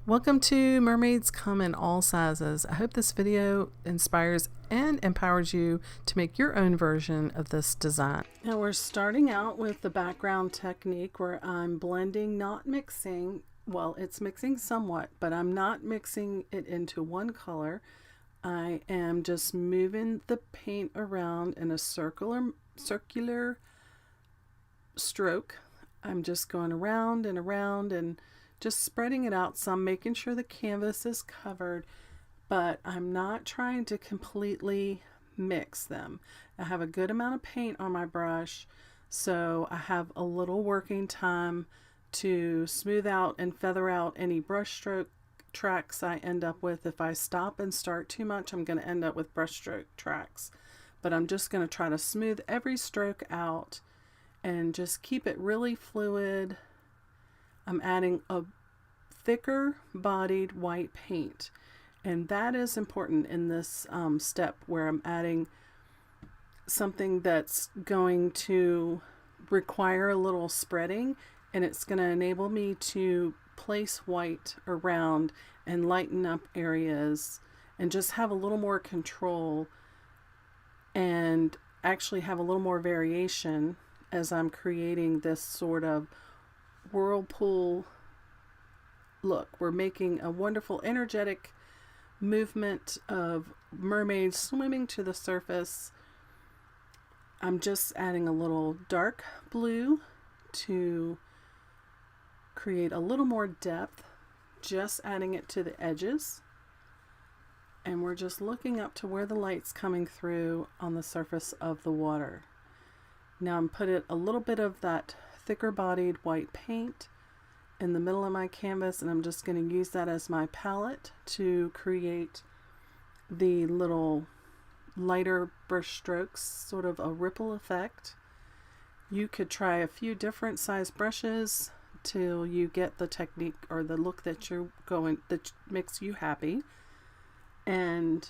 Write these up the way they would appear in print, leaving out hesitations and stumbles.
Welcome to Mermaids Come in All Sizes. I hope this video inspires and empowers you to make your own version of this design. Now we're starting out with the background technique where I'm blending, not mixing. Well, it's mixing somewhat, but I'm not mixing it into one color. I am just moving the paint around in a circular stroke. I'm just going around and just spreading it out some, making sure the canvas is covered, but I'm not trying to completely mix them. I have a good amount of paint on my brush, so I have a little working time to smooth out and feather out any brush stroke tracks I end up with. If I stop and start too much, I'm going to end up with brush stroke tracks, but I'm just going to try to smooth every stroke out and just keep it really fluid. I'm adding a thicker bodied white paint, and that is important in this step where I'm adding something that's going to require a little spreading, and it's going to enable me to place white around and lighten up areas and just have a little more control and actually have a little more variation as I'm creating this sort of whirlpool look. We're making a wonderful energetic movement of mermaids swimming to the surface. I'm just adding a little dark blue to create a little more depth, just adding it to the edges, and we're just looking up to where the light's coming through on the surface of the water. Now I'm putting a little bit of that thicker bodied white paint in the middle of my canvas, and I'm just going to use that as my palette to create the little lighter brush strokes, sort of a ripple effect. You could try a few different size brushes till you get the technique or the look that you're going, that makes you happy. And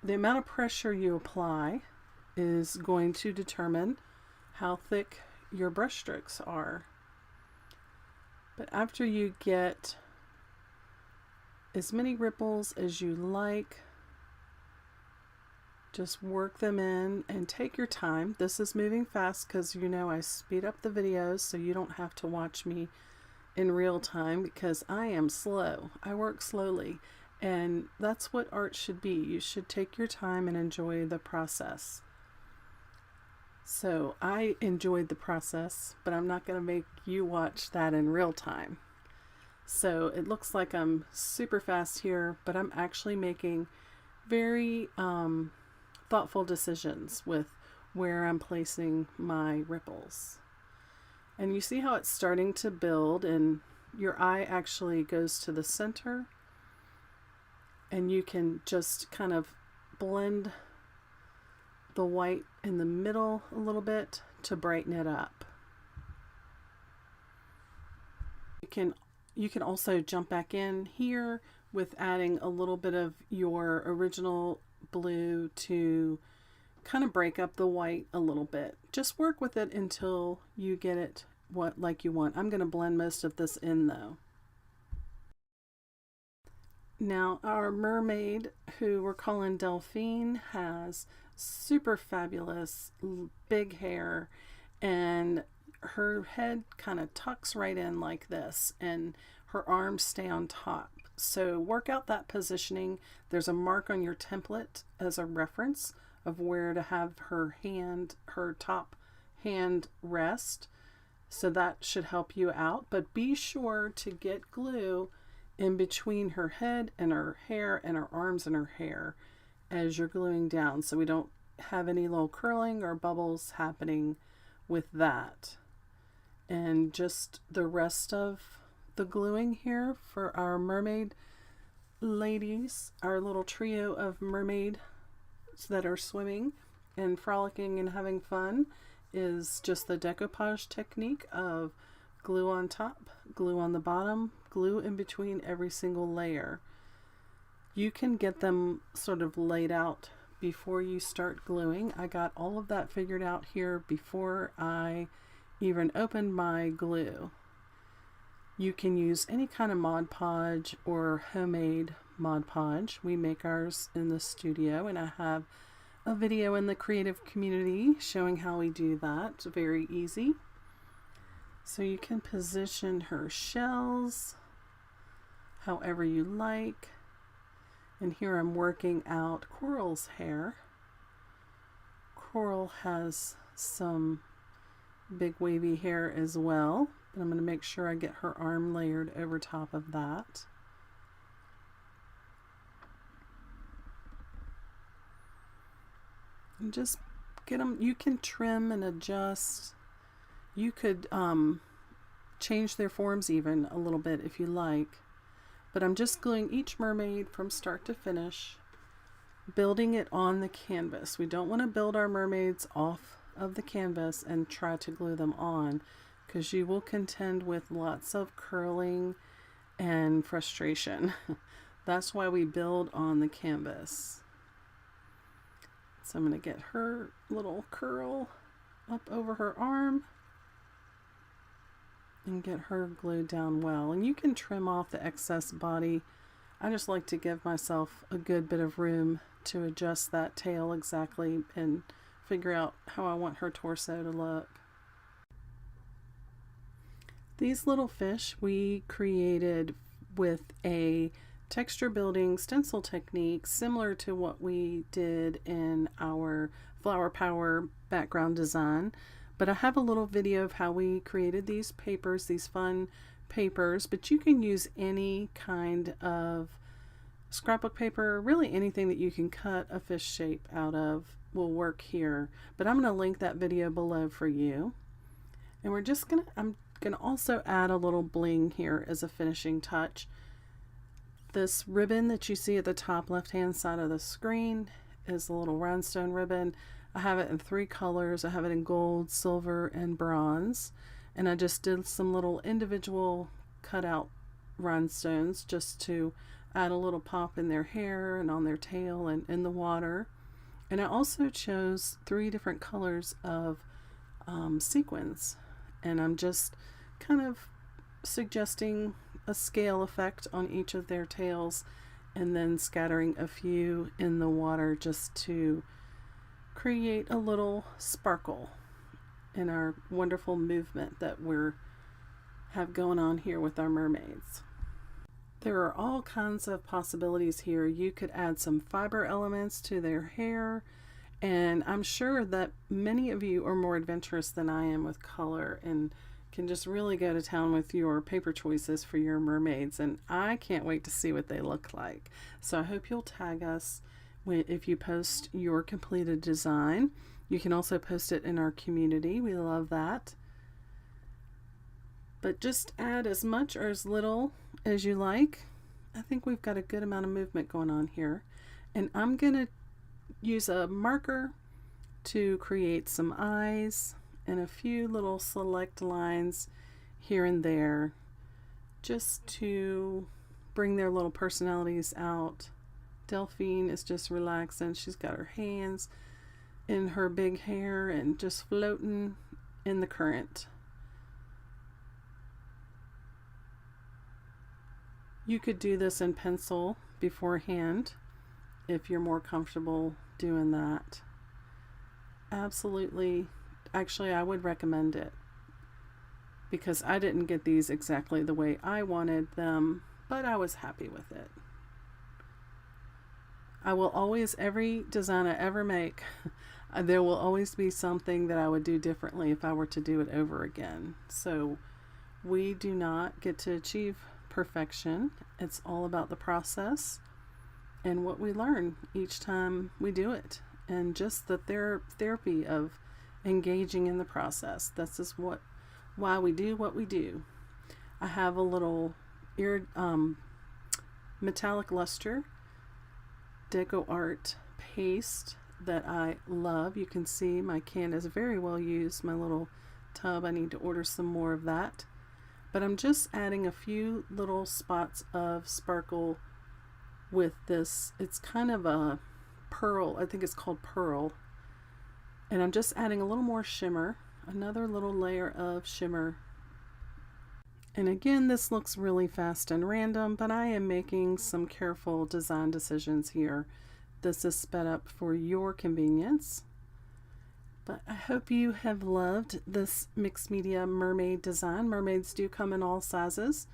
the amount of pressure you apply is going to determine how thick your brush strokes are. But after you get as many ripples as you like, just work them in and take your time. This is moving fast because you know I speed up the videos so you don't have to watch me in real time, because I am slow. I work slowly, and that's what art should be. You should take your time and enjoy the process. So I enjoyed the process, but I'm not going to make you watch that in real time. So it looks like I'm super fast here, but I'm actually making very thoughtful decisions with where I'm placing my ripples. And you see how it's starting to build, and your eye actually goes to the center, and you can just kind of blend the white in the middle a little bit to brighten it up. You can also jump back in here with adding a little bit of your original blue to kind of break up the white a little bit. Just work with it until you get it like you want. I'm going to blend most of this in though. Now our mermaid, who we're calling Delphine, has super fabulous big hair, and her head kind of tucks right in like this, and her arms stay on top. So work out that positioning. There's a mark on your template as a reference of where to have her top hand rest. So that should help you out, but be sure to get glue in between her head and her hair and her arms and her hair as you're gluing down, so we don't have any little curling or bubbles happening with that. And just the rest of the gluing here for our mermaid ladies, our little trio of mermaids that are swimming and frolicking and having fun, is just the decoupage technique of glue on top, glue on the bottom, glue in between every single layer. You can get them sort of laid out before you start gluing. I got all of that figured out here before I even opened my glue. You can use any kind of Mod Podge or homemade Mod Podge. We make ours in the studio, and I have a video in the creative community showing how we do that. It's very easy. So you can position her shells however you like. And here I'm working out Coral's hair. Coral has some big wavy hair as well, but I'm going to make sure I get her arm layered over top of that. And just get them, you can trim and adjust. You could change their forms even a little bit if you like. But I'm just gluing each mermaid from start to finish, building it on the canvas. We don't want to build our mermaids off of the canvas and try to glue them on, because you will contend with lots of curling and frustration. That's why we build on the canvas. So I'm going to get her little curl up over her arm and get her glued down well. And you can trim off the excess body. I just like to give myself a good bit of room to adjust that tail exactly and figure out how I want her torso to look. These little fish we created with a texture building stencil technique similar to what we did in our Flower Power background design. But I have a little video of how we created these papers, these fun papers, but you can use any kind of scrapbook paper, really anything that you can cut a fish shape out of will work here. But I'm going to link that video below for you. And I'm going to also add a little bling here as a finishing touch. This ribbon that you see at the top left hand side of the screen is a little rhinestone ribbon. I have it in 3 colors. I have it in gold, silver, and bronze. And I just did some little individual cutout rhinestones just to add a little pop in their hair and on their tail and in the water. And I also chose 3 different colors of sequins. And I'm just kind of suggesting a scale effect on each of their tails and then scattering a few in the water just to create a little sparkle in our wonderful movement that have going on here with our mermaids. There are all kinds of possibilities here. You could add some fiber elements to their hair, and I'm sure that many of you are more adventurous than I am with color and can just really go to town with your paper choices for your mermaids, and I can't wait to see what they look like. So I hope you'll tag us if you post your completed design. You can also post it in our community. We love that. But just add as much or as little as you like. I think we've got a good amount of movement going on here. And I'm going to use a marker to create some eyes and a few little select lines here and there just to bring their little personalities out. Delphine is just relaxing. She's got her hands in her big hair and just floating in the current. You could do this in pencil beforehand if you're more comfortable doing that. Absolutely. Actually, I would recommend it because I didn't get these exactly the way I wanted them, but I was happy with it. I will always, every design I ever make, there will always be something that I would do differently if I were to do it over again. So we do not get to achieve perfection. It's all about the process and what we learn each time we do it, and just the therapy of engaging in the process. This is why we do what we do. I have a little metallic luster Deco Art paste that I love. You can see my can is very well used, my little tub. I need to order some more of that. But I'm just adding a few little spots of sparkle with this. It's kind of a pearl. I think it's called pearl. And I'm just adding a little more shimmer, another little layer of shimmer. And again, this looks really fast and random, but I am making some careful design decisions here. This is sped up for your convenience. But I hope you have loved this mixed media mermaid design. Mermaids do come in all sizes,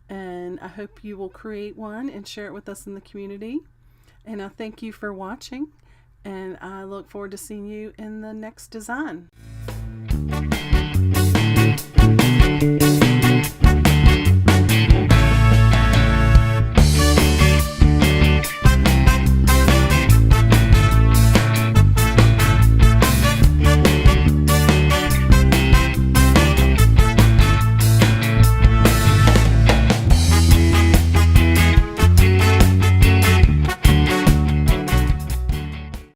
and I hope you will create one and share it with us in the community. And I thank you for watching, and I look forward to seeing you in the next design.